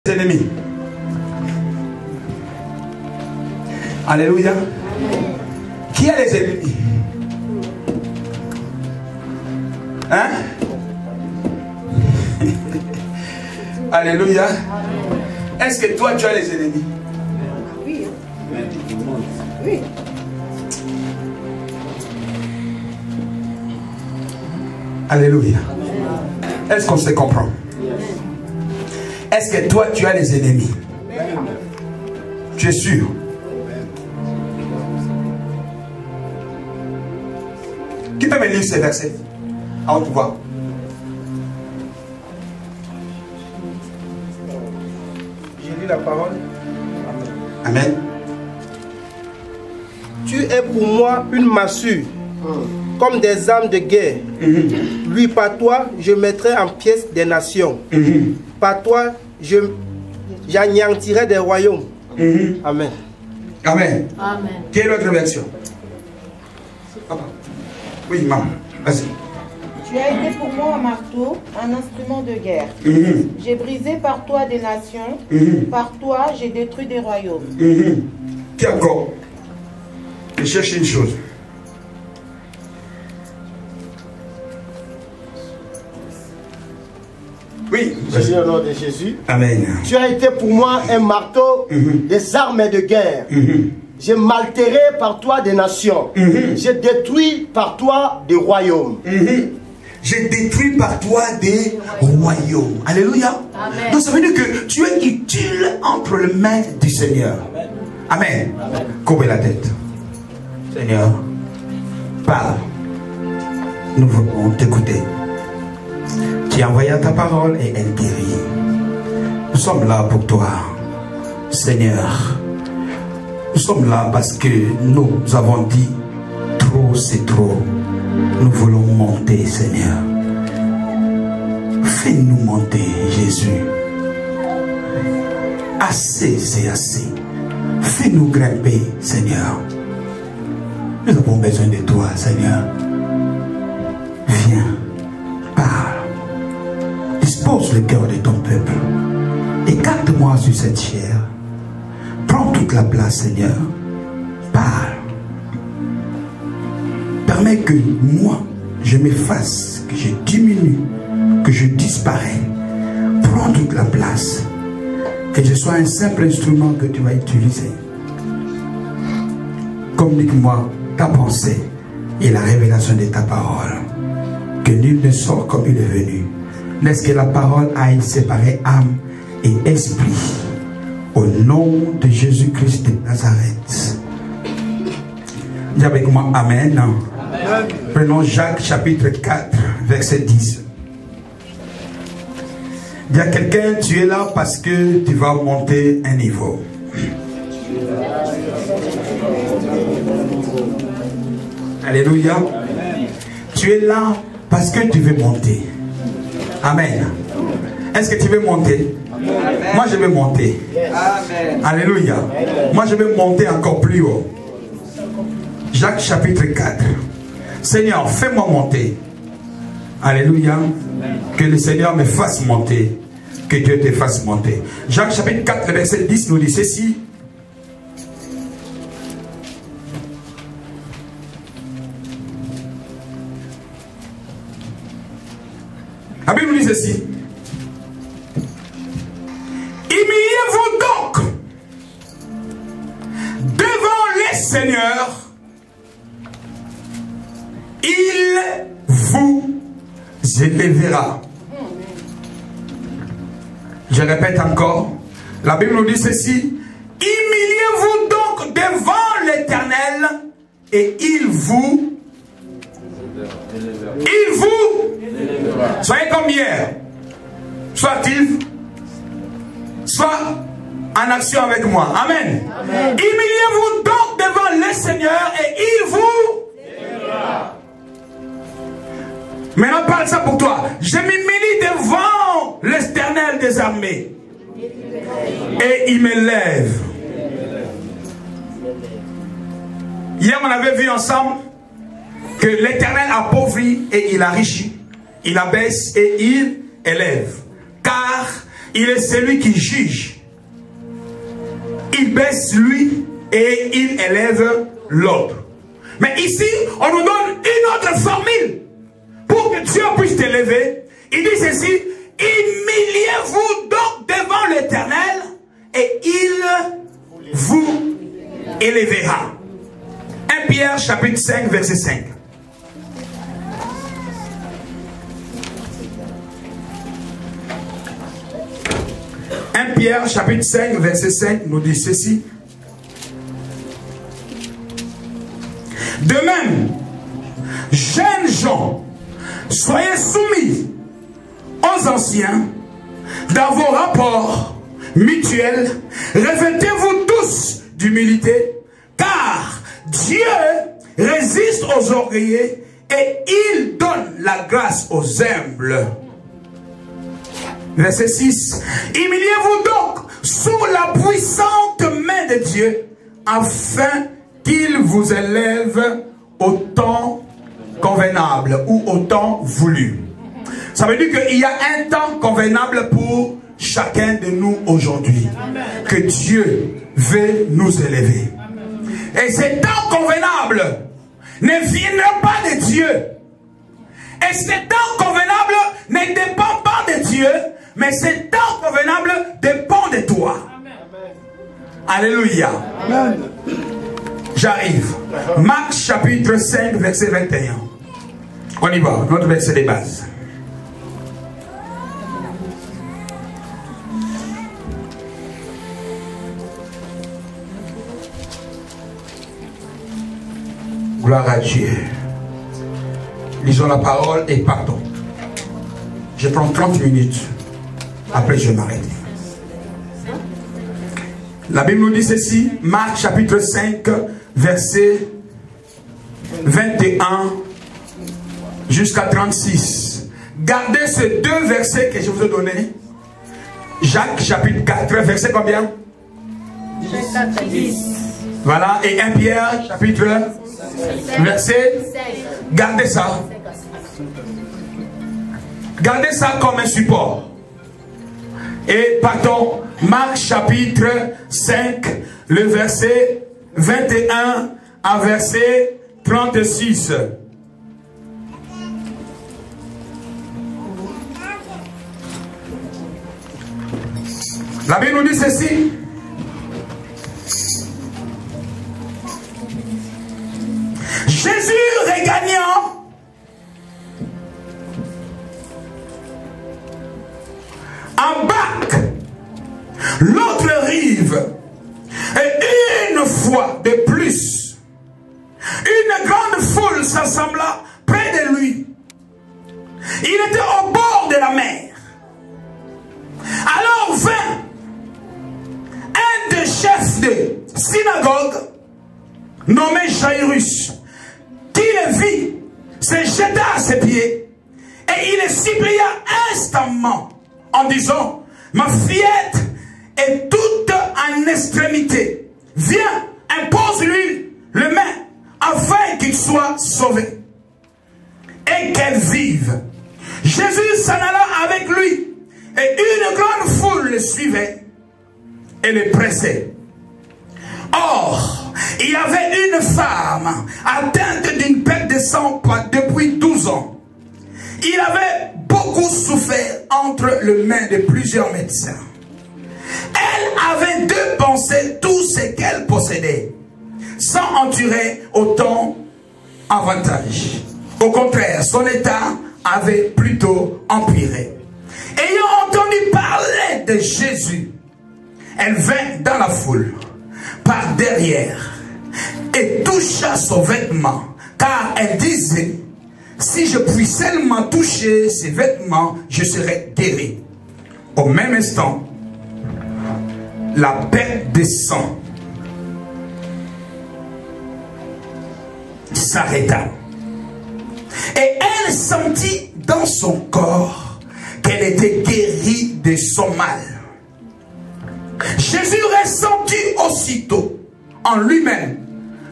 Ennemis. Alléluia. Qui a les ennemis? Hein? Alléluia. Est-ce que toi tu as les ennemis? Oui. Oui. Alléluia. Est-ce qu'on se comprend? Est-ce que toi tu as les ennemis? Tu es sûr? Qui peut me lire ces versets avant de voir? J'ai lu la parole. Amen. Tu es pour moi une massue, comme des armes de guerre. Oui, par toi, je mettrai en pièces des nations. Par toi, j'anéantirai des royaumes. Amen. Amen. Amen. Quelle est l'autre version? Papa. Oui, maman. Vas-y. Tu as été pour moi un marteau, un instrument de guerre. J'ai brisé par toi des nations, par toi j'ai détruit des royaumes. Qui encore? Je cherche une chose. Oui. Jésus, au nom de Jésus. Amen. Tu as été pour moi un marteau, des armes de guerre. J'ai maltéré par toi des nations. J'ai détruit par toi des royaumes. J'ai détruit par toi des royaumes. Alléluia. Amen. Donc ça veut dire que tu es utile entre les mains du Seigneur. Amen. Courbez la tête. Seigneur, parle. Nous voulons t'écouter. Tu as envoyé ta parole et elle guérit. Nous sommes là pour toi, Seigneur. Nous sommes là parce que nous avons dit trop c'est trop. Nous voulons monter, Seigneur. Fais-nous monter, Jésus. Assez, c'est assez. Fais-nous grimper, Seigneur. Nous avons besoin de toi, Seigneur. Viens, parle. Dispose le cœur de ton peuple. Écarte-moi sur cette chair. Prends toute la place, Seigneur. Parle. Permets que moi, je m'efface, que je diminue, que je disparais. Prends toute la place. Que je sois un simple instrument que tu vas utiliser. Communique-moi ta pensée et la révélation de ta parole. Que nul ne sort comme il est venu. Laisse que la parole aille séparer âme et esprit. Au nom de Jésus-Christ de Nazareth. Dis avec moi Amen. Amen. Prenons Jacques chapitre 4 verset 10. Dis à quelqu'un, tu es là parce que tu vas monter un niveau. Alléluia. Tu es là parce que tu veux monter. Amen. Est-ce que tu veux monter? Amen. Moi je veux monter. Amen. Alléluia. Amen. Moi je veux monter encore plus haut. Jacques chapitre 4. Seigneur, fais-moi monter. Alléluia. Que le Seigneur me fasse monter. Que Dieu te fasse monter. Jacques chapitre 4 verset 10 nous dit ceci. La Bible nous dit ceci. Humiliez-vous donc devant les seigneurs. Il vous élèvera. Je répète encore. La Bible nous dit ceci. Humiliez-vous donc devant l'Éternel et il vous soyez comme hier. Sois actif. Sois en action avec moi. Amen. Humiliez-vous donc devant le Seigneur et il vous. Maintenant parle ça pour toi. Je m'humilie devant l'Éternel des armées. Et il m'élève. Hier on avait vu ensemble que l'Éternel appauvrit et il enrichit. Il abaisse et il élève. Car il est celui qui juge. Il baisse lui et il élève l'autre. Mais ici, on nous donne une autre formule pour que Dieu puisse t'élever. Il dit ceci: humiliez-vous donc devant l'Éternel et il vous élèvera. 1 Pierre chapitre 5 verset 5. 1 Pierre chapitre 5 verset 5 nous dit ceci: de même, jeunes gens, soyez soumis aux anciens dans vos rapports mutuels. Revêtez-vous tous d'humilité, car Dieu résiste aux orgueilleux et il donne la grâce aux humbles. Verset 6. Humiliez-vous donc sous la puissante main de Dieu, afin qu'il vous élève au temps convenable ou au temps voulu. Ça veut dire qu'il y a un temps convenable pour chacun de nous aujourd'hui. Que Dieu veut nous élever. Et ce temps convenable ne viendra pas de Dieu. Et ce temps convenable ne dépend pas de Dieu, mais ce temps convenable dépend de toi. Alléluia. Amen. J'arrive. Marc chapitre 5 verset 21. On y va, notre verset de base. Gloire à Dieu. Lisons la parole et partons. Je prends 30 minutes. Après je m'arrête. La Bible nous dit ceci. Marc chapitre 5 verset 21 jusqu'à 36. Gardez ces deux versets que je vous ai donnés. Jacques chapitre 4 verset combien? 10. Voilà. Et 1 Pierre chapitre verset. Gardez ça. Gardez ça comme un support. Et partons. Marc chapitre 5, le verset 21 à verset 36. La Bible nous dit ceci. Jésus regagnant en barque l'autre rive, et une fois de plus, une grande foule s'assembla près de lui. Il était au bord de la mer. Alors vint un des chefs de synagogue, nommé Jairus, qui le vit, se jeta à ses pieds, et il le supplia instamment, en disant: ma fillette est toute en extrémité. Viens, impose-lui le main, afin qu'il soit sauvé et qu'elle vive. Jésus s'en alla avec lui, et une grande foule le suivait et le pressait. Or, il y avait une femme atteinte d'une perte de sang depuis 12 ans. Il avait beaucoup souffert entre les mains de plusieurs médecins. Elle avait dépensé tout ce qu'elle possédait, sans en tirer autant avantage. Au contraire, son état avait plutôt empiré. Ayant entendu parler de Jésus, elle vint dans la foule, par derrière, et toucha son vêtement, car elle disait: si je puis seulement toucher ses vêtements, je serai guéri. Au même instant, la perte de sang s'arrêta. Et elle sentit dans son corps qu'elle était guérie de son mal. Jésus ressentit aussitôt en lui-même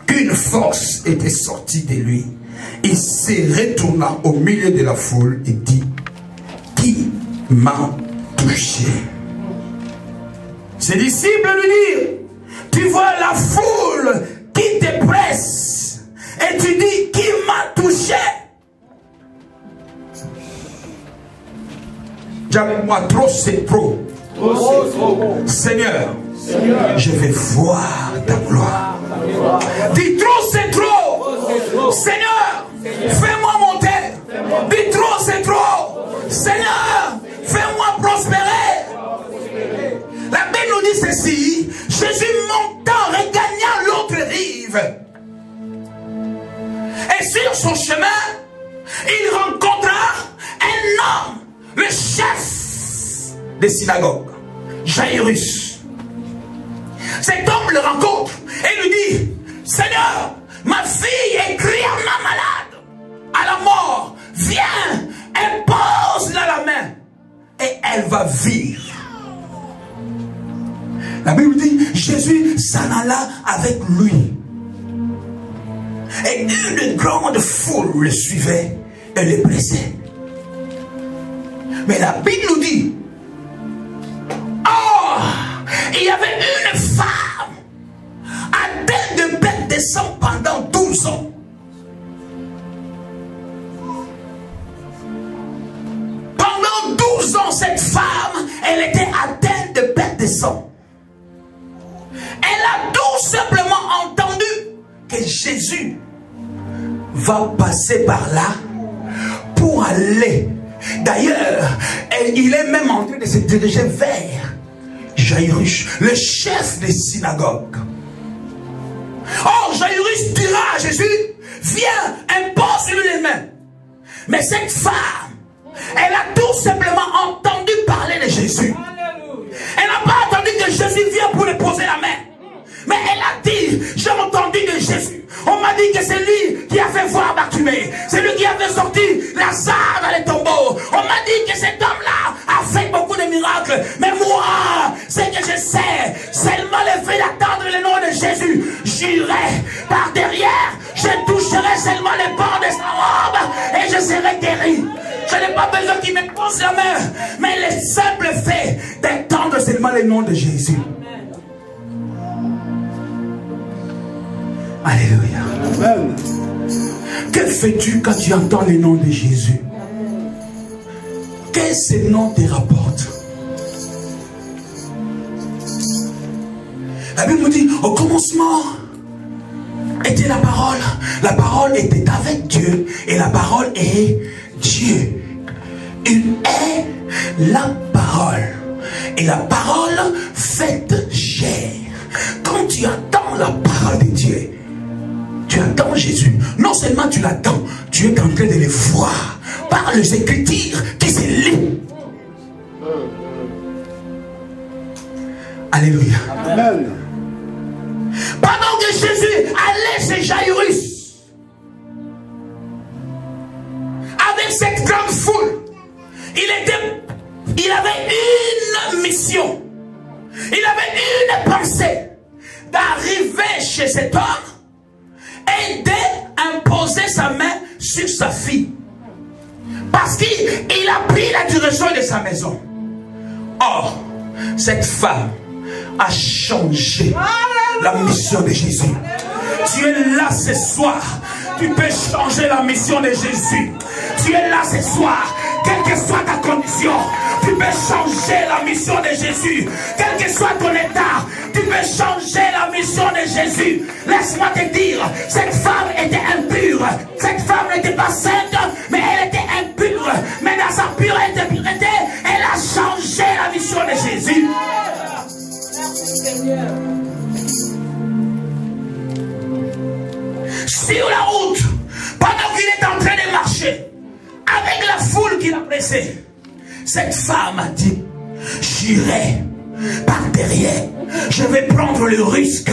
qu'une force était sortie de lui. Il se retourna au milieu de la foule et dit: qui m'a touché? Ses disciples lui disent, tu vois la foule qui te presse et tu dis, qui m'a touché? Dis avec moi, trop c'est trop. Seigneur, je vais voir ta gloire. Dis trop c'est trop. Seigneur, fais-moi monter. Dis trop c'est trop. Seigneur, fais-moi prospérer. La Bible nous dit ceci. Jésus montant, regagnant l'autre rive. Et sur son chemin, il rencontra un homme, le chef des synagogues, Jairus. Cet homme le rencontre et lui dit, Seigneur, ma fille est grièvement malade, à la mort, viens, impose-la la main et elle va vivre. La Bible dit, Jésus s'en alla avec lui. Et une grande foule le suivait et le pressait. Mais la Bible nous dit, oh, il y avait une femme atteinte de bête de sang pendant 12 ans. Pendant 12 ans, cette femme, elle était atteinte de bête de sang. Elle a tout simplement entendu que Jésus va passer par là pour aller. D'ailleurs, il est même en train de se diriger vers Jairus, le chef des synagogues. Or, Jairus dira à Jésus, viens, impose-lui les mains. Mais cette femme, elle a tout simplement entendu parler de Jésus. Elle n'a pas attendu que Jésus vienne pour lui poser la main. Mais elle a dit, j'ai entendu de Jésus. On m'a dit que c'est lui qui a fait voir Bartimée. C'est lui qui a fait sortir Lazare dans les tombeaux. On m'a dit que cet homme-là a fait beaucoup de miracles. Mais moi, ce que je sais, seulement le fait d'attendre le nom de Jésus. J'irai par derrière, je toucherai seulement les bords de sa robe et je serai guéri. Je n'ai pas besoin qu'il me pose la main. Mais le simple fait d'attendre seulement le nom de Jésus. Alléluia. Amen. Que fais-tu quand tu entends le nom de Jésus? Qu'est-ce que ce nom te rapporte? La Bible nous dit, au commencement était la parole. La parole était avec Dieu et la parole est Dieu. Il est la parole. Et la parole faite chair. Quand tu attends la parole de Dieu, tu attends Jésus. Non seulement tu l'attends, tu es en train de le voir par les Écritures qui se lisent. Alléluia. Amen. Pendant que Jésus allait chez Jairus, avec cette grande foule, il avait une mission. Il avait une pensée d'arriver chez cet homme et d'imposer sa main sur sa fille. Parce qu'il a pris la direction de sa maison. Or, cette femme a changé la mission de Jésus. Tu es là ce soir. Tu peux changer la mission de Jésus. Tu es là ce soir. Quelle que soit ta condition, tu peux changer la mission de Jésus. Quel que soit ton état, tu peux changer la mission de Jésus. Laisse-moi te dire, cette femme était impure. Cette femme n'était pas sainte, mais elle était impure. Mais dans sa pureté, elle a changé la mission de Jésus. Merci Seigneur. Sur la route, pendant qu'il est en train de marcher, avec la foule qui l'a pressé, cette femme a dit, j'irai par derrière, je vais prendre le risque.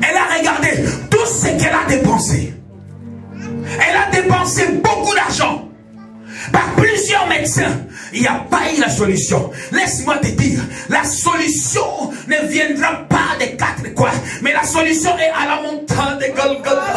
Elle a regardé tout ce qu'elle a dépensé. Elle a dépensé beaucoup d'argent par plusieurs médecins. Il n'y a pas eu la solution. Laisse-moi te dire, la solution ne viendra pas des quatre coins, mais la solution est à la montagne de Golgotha.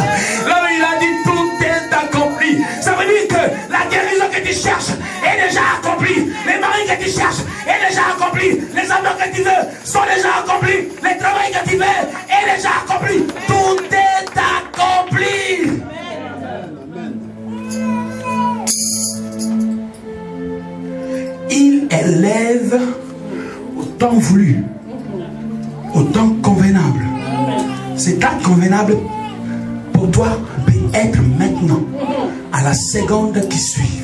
Là où il a dit tout est accompli. Ça veut dire que la guérison que tu cherches est déjà accomplie. Les maris que que tu cherches est déjà accompli. Les amours que tu veux sont déjà accomplis. Le travail que tu veux est déjà accompli. Tout est accompli. Il élève au temps voulu, au temps convenable. Cet temps convenable pour toi peut être maintenant, à la seconde qui suit.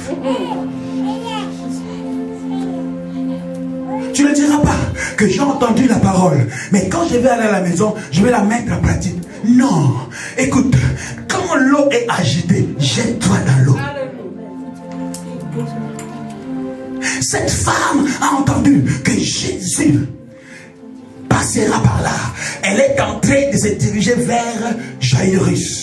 Tu ne diras pas que j'ai entendu la parole, mais quand je vais aller à la maison, je vais la mettre en pratique. Non, écoute, quand l'eau est agitée, jette-toi dans l'eau. Cette femme a entendu que Jésus passera par là. Elle est en train de se diriger vers Jairus.